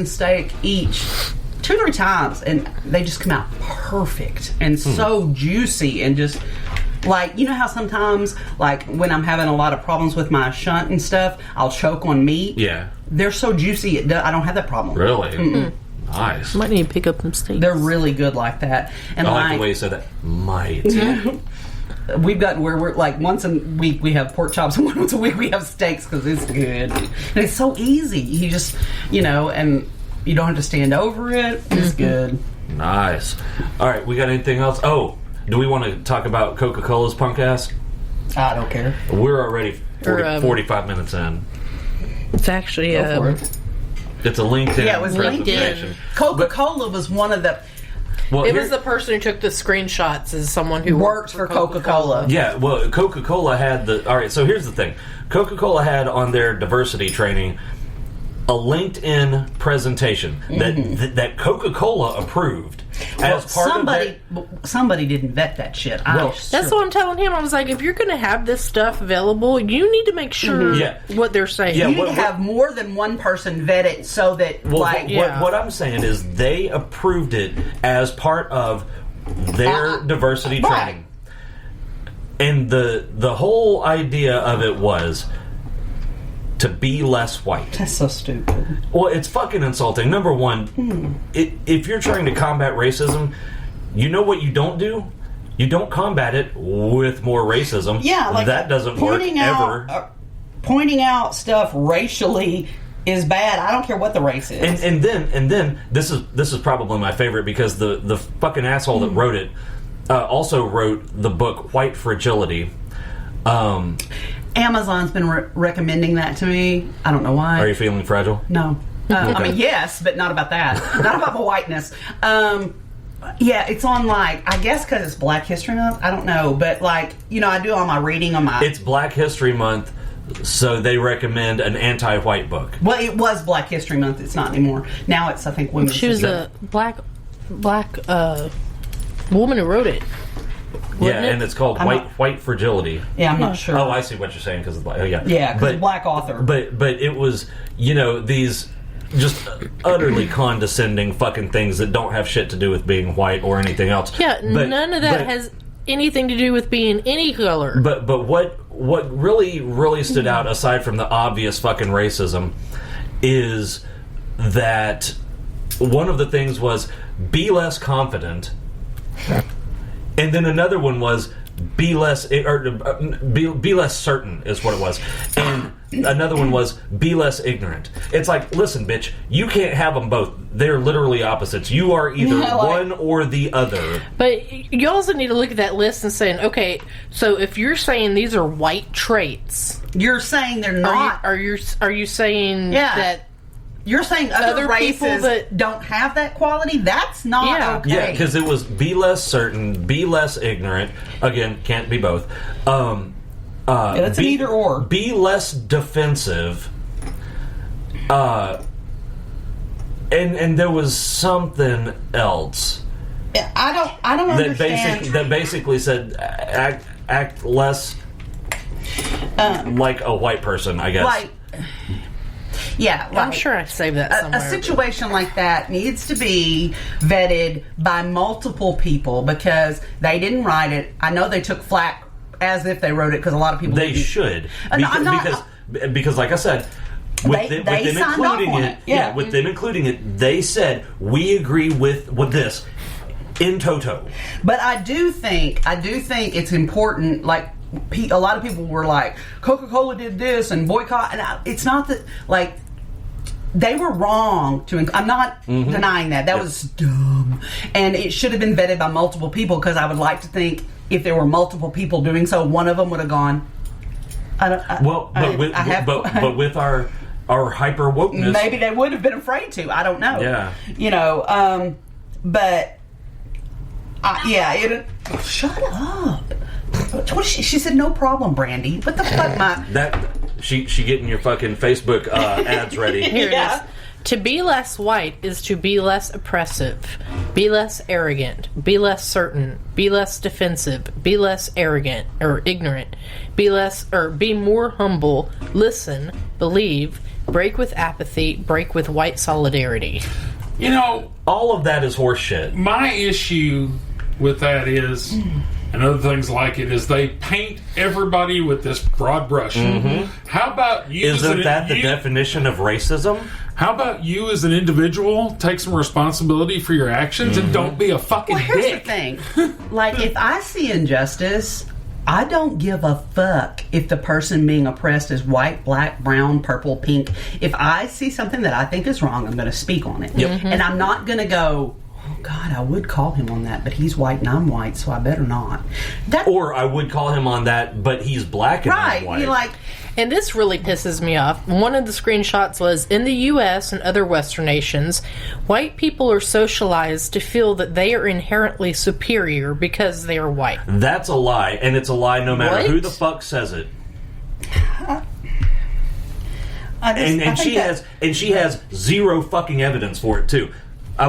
steak each 2-3 times, and they just come out perfect and so juicy and just like, you know how sometimes like when I'm having a lot of problems with my shunt and stuff, I'll choke on meat. Yeah, they're so juicy. I don't have that problem. Really? Mm-mm. Nice. Might need to pick up some steaks. They're really good like that. And I like the way you said that. Might. We've gotten where we're like once a week we have pork chops and once a week we have steaks because it's good and it's so easy. You just, and you don't have to stand over it. It's good. Nice. All right, we got anything else? Oh, do we want to talk about Coca-Cola's punk ass? I don't care. We're already 45 minutes in. It's actually Go for it. It's a LinkedIn. Yeah, it was LinkedIn. Coca-Cola was one of the. Well, it was the person who took the screenshots as someone who worked for Coca-Cola. Yeah, well, Coca-Cola had all right, so here's the thing. Coca-Cola had on their diversity training a LinkedIn presentation that Coca-Cola approved as part of it. Somebody didn't vet that shit. That's what I'm telling him. I was like, if you're going to have this stuff available, you need to make sure what they're saying. Yeah, you need to have more than one person vet it so that, what I'm saying is they approved it as part of their diversity training. And the whole idea of it was to be less white. That's so stupid. Well, it's fucking insulting. Number one, if you're trying to combat racism, you know what you don't do? You don't combat it with more racism. Yeah, like that doesn't work ever. Pointing out stuff racially is bad. I don't care what the race is. And then this is probably my favorite because the fucking asshole that wrote it also wrote the book White Fragility. Amazon's been recommending that to me. I don't know why. Are you feeling fragile? No. I mean, yes, but not about that. Not about the whiteness. Yeah, it's on, I guess because it's Black History Month. I don't know. But, I do all my reading on my... It's Black History Month, so they recommend an anti-white book. Well, it was Black History Month. It's not anymore. Now it's, I think, Women's History. She was a black woman who wrote it. And it's called White Fragility. Yeah, I'm not sure. Oh, I see what you're saying because yeah, because black author. But it was these just utterly condescending fucking things that don't have shit to do with being white or anything else. Yeah, none of that has anything to do with being any color. But what really stood out aside from the obvious fucking racism is that one of the things was be less confident. And then another one was be less certain is what it was. And another one was be less ignorant. It's like, listen, bitch, you can't have them both. They're literally opposites. You are either one or the other. But you also need to look at that list and saying, okay, so if you're saying these are white traits, you're saying they're not. Are you saying that? You're saying other races people that don't have that quality? That's not okay. Yeah, because it was be less certain, be less ignorant. Again, can't be both. It's an either or. Be less defensive. And there was something else. I don't understand. That basically said act less like a white person, I guess. Yeah, I'm sure I saved that somewhere. A situation like that needs to be vetted by multiple people because they didn't write it. I know they took flack as if they wrote it because a lot of people they should because like I said, with them including it, they said we agree with this in toto. But I do think it's important. A lot of people were like, Coca-Cola did this and boycott, and it's not that they were wrong to. I'm not denying that. That was dumb, and it should have been vetted by multiple people because I would like to think if there were multiple people doing so, one of them would have gone. But with our hyper wokeness, maybe they would have been afraid to. I don't know. Yeah, but shut up. What she said, no problem, Brandy. What the fuck, She getting your fucking Facebook ads ready. Here it is. To be less white is to be less oppressive, be less arrogant, be less certain, be less defensive, be less arrogant or ignorant, be more humble, listen, believe, break with apathy, break with white solidarity. You know, all of that is horseshit. my issue with that is, and other things like it, is they paint everybody with this broad brush. How about you? Isn't that the definition of racism? How about you as an individual take some responsibility for your actions and don't be a fucking Well, here's dick? the thing. Like, if I see injustice, I don't give a fuck if the person being oppressed is white, black, brown, purple, pink. If I see something that I think is wrong, I'm going to speak on it. And I'm not going to go, oh, God, I would call him on that, but he's white and I'm white, so I better not. Or I would call him on that, but he's black and I'm white. You're like... And this really pisses me off. One of the screenshots was, in the U.S. and other Western nations, white people are socialized to feel that they are inherently superior because they are white. That's a lie, and it's a lie no matter What? who the fuck says it. I She has zero fucking evidence for it too. I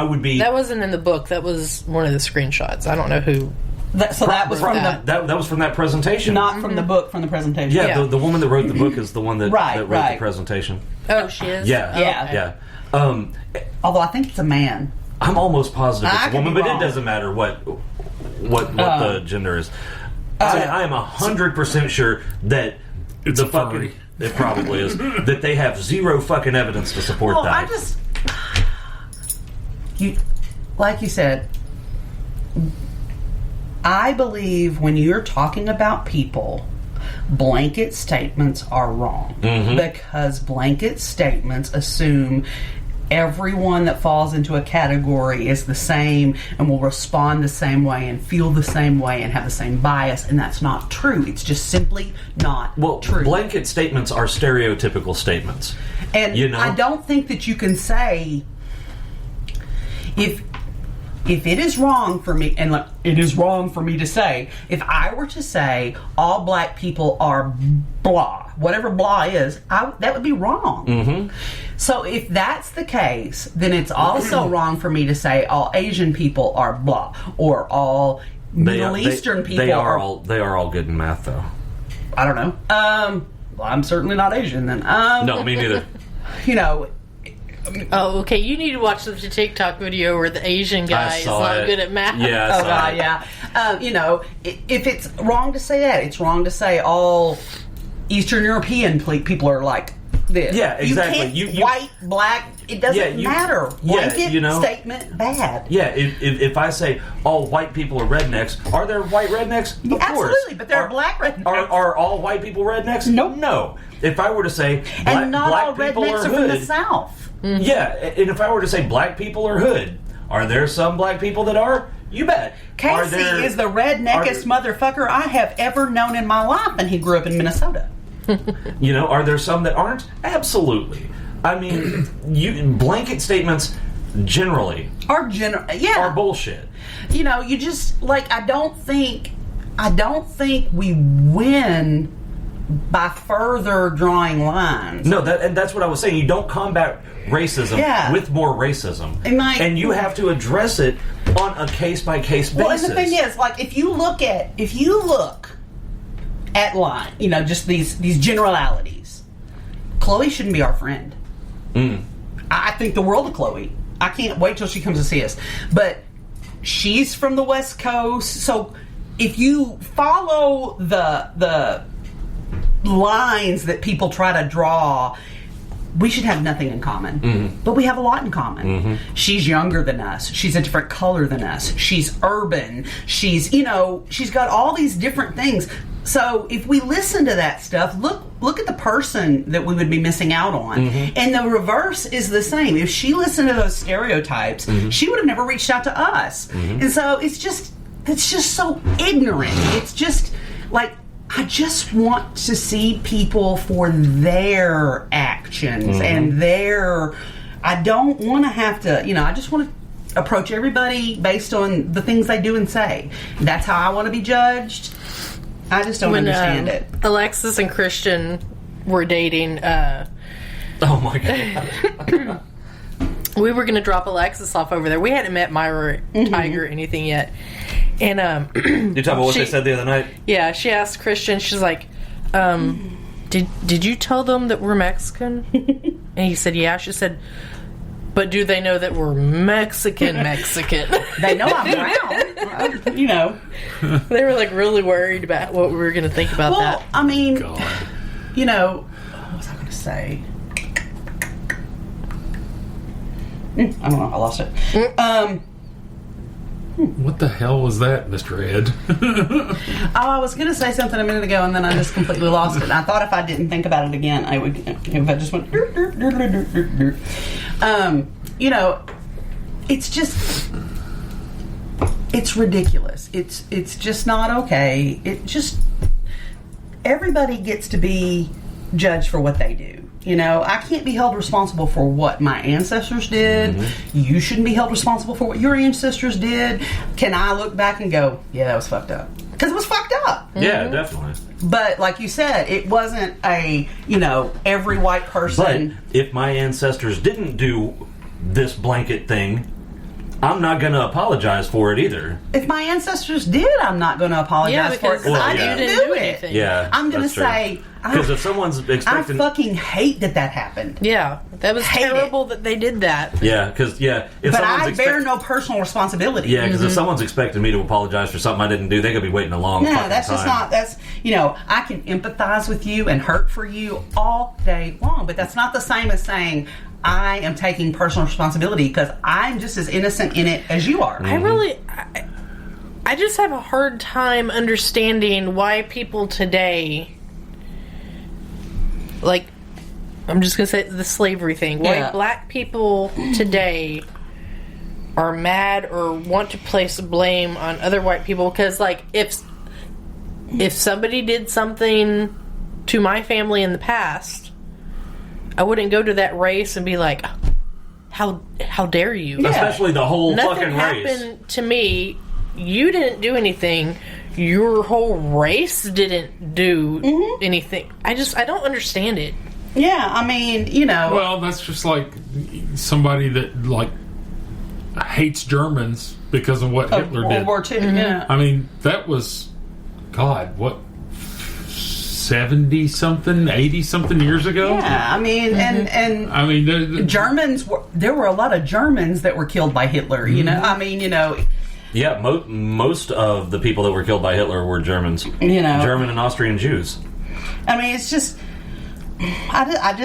would be. That wasn't in the book. That was one of the screenshots. I don't know who. that was from that. the... That was from that presentation. Not from the book, from the presentation. Yeah, Yeah. The woman that wrote the book is the one that, Right, that wrote right. the presentation. Oh, she is? Yeah, Oh, Yeah. okay. yeah. Although I think it's a man. I'm almost positive I it's a could woman, be but wrong. it doesn't matter what the gender is. I am 100% sure that It's the a fucking furry. it probably is that they have zero fucking evidence to support Well, that. I just... Like you said, I believe when you're talking about people, blanket statements are wrong. Because blanket statements assume everyone that falls into a category is the same and will respond the same way and feel the same way and have the same bias, and that's not true. It's just simply not true. Blanket statements are stereotypical statements. And you know? I don't think that you can say if it is wrong for me, and look, it is wrong for me to say, if I were to say all black people are blah, whatever blah is, that would be wrong. So if that's the case, then it's also wrong for me to say all Asian people are blah, or all Middle Eastern people they are all good in math, though. I don't know. Well, I'm certainly not Asian then. No, me neither. You know, Oh, okay. You need to watch the TikTok video where the Asian guy is not good at math. Yeah, I oh saw God, it. yeah. You know, if it's wrong to say that, it's wrong to say all Eastern European people are like this. Yeah, exactly. You can't, You- white, black, it doesn't matter. Blanket statement, bad. Yeah, if I say all white people are rednecks, are there white rednecks? Of course. Absolutely, but there are black rednecks. Are all white people rednecks? Nope. No. If I were to say And not black all people rednecks are are from the hood, South. yeah, and if I were to say black people are hood, are there some black people that are? You bet. Casey is the redneckest motherfucker I have ever known in my life, and he grew up in Minnesota. You know, are there some that aren't? Absolutely. I mean, blanket statements generally are bullshit. You know, you just like I don't think we win by further drawing lines. No, and that's what I was saying. You don't combat racism with more racism, and you have to address it on a case by case basis. Well, and the thing is, like if you look at line, you know, just these generalities. Chloe shouldn't be our friend. I think the world of Chloe. I can't wait till she comes to see us. But she's from the West Coast, so if you follow the lines that people try to draw, we should have nothing in common. But we have a lot in common. She's younger than us. She's a different color than us. She's urban. She's got all these different things. So if we listen to that stuff, look at the person that we would be missing out on. And the reverse is the same. If she listened to those stereotypes, she would have never reached out to us. And so it's just so ignorant. It's just like, I just want to see people for their actions and I don't want to have to, I just want to approach everybody based on the things they do and say. That's how I want to be judged. I just don't understand it. Alexis and Christian were dating. Oh my God. We were going to drop Alexis off over there. We hadn't met Myra Tiger or anything yet. And You're talking about what they said the other night? Yeah, she asked Christian, she's like, did you tell them that we're Mexican? And he said, yeah. She said, but do they know that we're Mexican? They know I'm brown. You know. They were like really worried about what we were going to think about that. I mean, God. you know, what was I going to say? I don't know. I lost it. What the hell was that, Mr. Ed? I was going to say something a minute ago, and then I just completely lost it. And I thought if I didn't think about it again, I would. If I just went. You know, it's just. It's ridiculous. It's just not okay. It just. Everybody gets to be judged for what they do. You know, I can't be held responsible for what my ancestors did. Mm-hmm. You shouldn't be held responsible for what your ancestors did. Can I look back and go, yeah, that was fucked up? Because it was fucked up. Yeah, definitely. But like you said, it wasn't a, you know, every white person. But if my ancestors didn't do this blanket thing, I'm not going to apologize for it either. If my ancestors did, I'm not going to apologize for it because I didn't do it. Yeah, I'm going to say... Because if someone's expecting... I fucking hate that happened. Yeah, that was terrible that they did that. Yeah, because, if but I bear no personal responsibility. Yeah, because if someone's expecting me to apologize for something I didn't do, they're going to be waiting a long fucking time. No, that's just not... That's, you know, I can empathize with you and hurt for you all day long, but that's not the same as saying... I am taking personal responsibility because I'm just as innocent in it as you are. I just have a hard time understanding why people today, like, I'm just going to say the slavery thing, why black people today are mad or want to place blame on other white people. Because, like, if somebody did something to my family in the past, I wouldn't go to that race and be like, how dare you? Yeah. Especially the whole Nothing fucking race. Nothing happened to me. You didn't do anything. Your whole race didn't do anything. I don't understand it. Yeah, I mean, you know. Well, that's just like somebody that, like, hates Germans because of what Hitler did. World War II, yeah. I mean, that was, God, what, 70-something, 80-something years ago? Yeah, I mean, and I mean, the Germans there were a lot of Germans that were killed by Hitler, you know? I mean, you know... Yeah, most of the people that were killed by Hitler were Germans. You know. German and Austrian Jews. I mean, it's just... I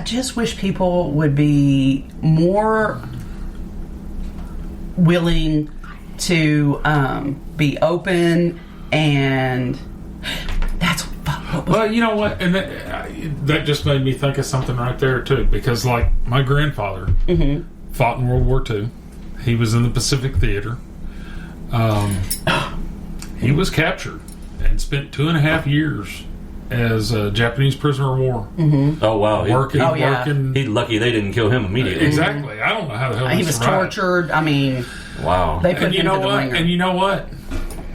just wish people would be more willing to be open and... That's... Well, you know what, and that just made me think of something right there too, because like my grandfather fought in World War II. He was in the Pacific Theater. He was captured and spent 2.5 years as a Japanese prisoner of war. Oh wow, working. He's lucky they didn't kill him immediately. Exactly. I don't know how the hell he was survived. tortured. I mean, wow. They put and you know what? ringer. And you know what?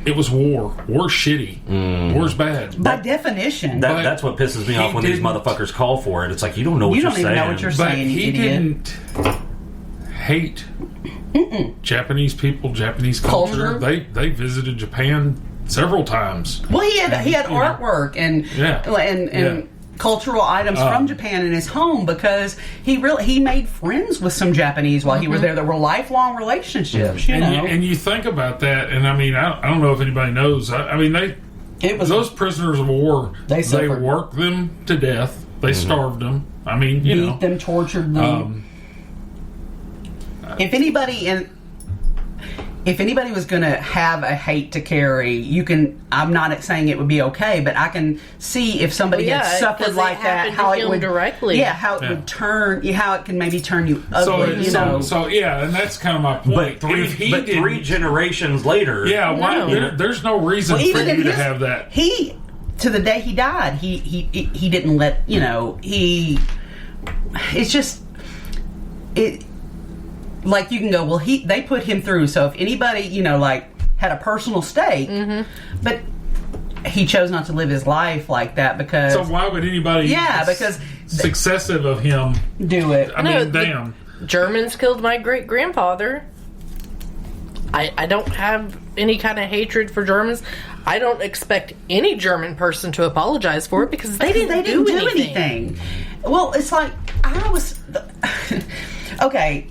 It was war. War's shitty. War's bad. By definition. That's what pisses me off when these motherfuckers call for it. It's like, you don't know what you're saying. You don't even know what you're but saying, he idiot. didn't hate Japanese people, Japanese culture. They visited Japan several times. Well, he had artwork and cultural items from Japan in his home because he made friends with some Japanese while he was there that were lifelong relationships. You know, and you think about that, and I mean, I don't know if anybody knows. I mean, those prisoners of war. They worked them to death. They starved them. I mean, beat them, tortured them. If anybody was going to have a hate to carry, I'm not saying it would be okay, but I can see if somebody had suffered like that, how it would directly, would turn, how it can maybe turn you ugly. So and that's kind of my point. But 3 generations later, there's no reason for you to have that. He, to the day he died, he didn't let It's just it. Like, you can go, well, they put him through, so if anybody, had a personal stake, but he chose not to live his life like that because... So why would anybody because successive of him do it? I mean, damn. Germans killed my great-grandfather. I don't have any kind of hatred for Germans. I don't expect any German person to apologize for it because they didn't do anything. Well, it's like I was okay.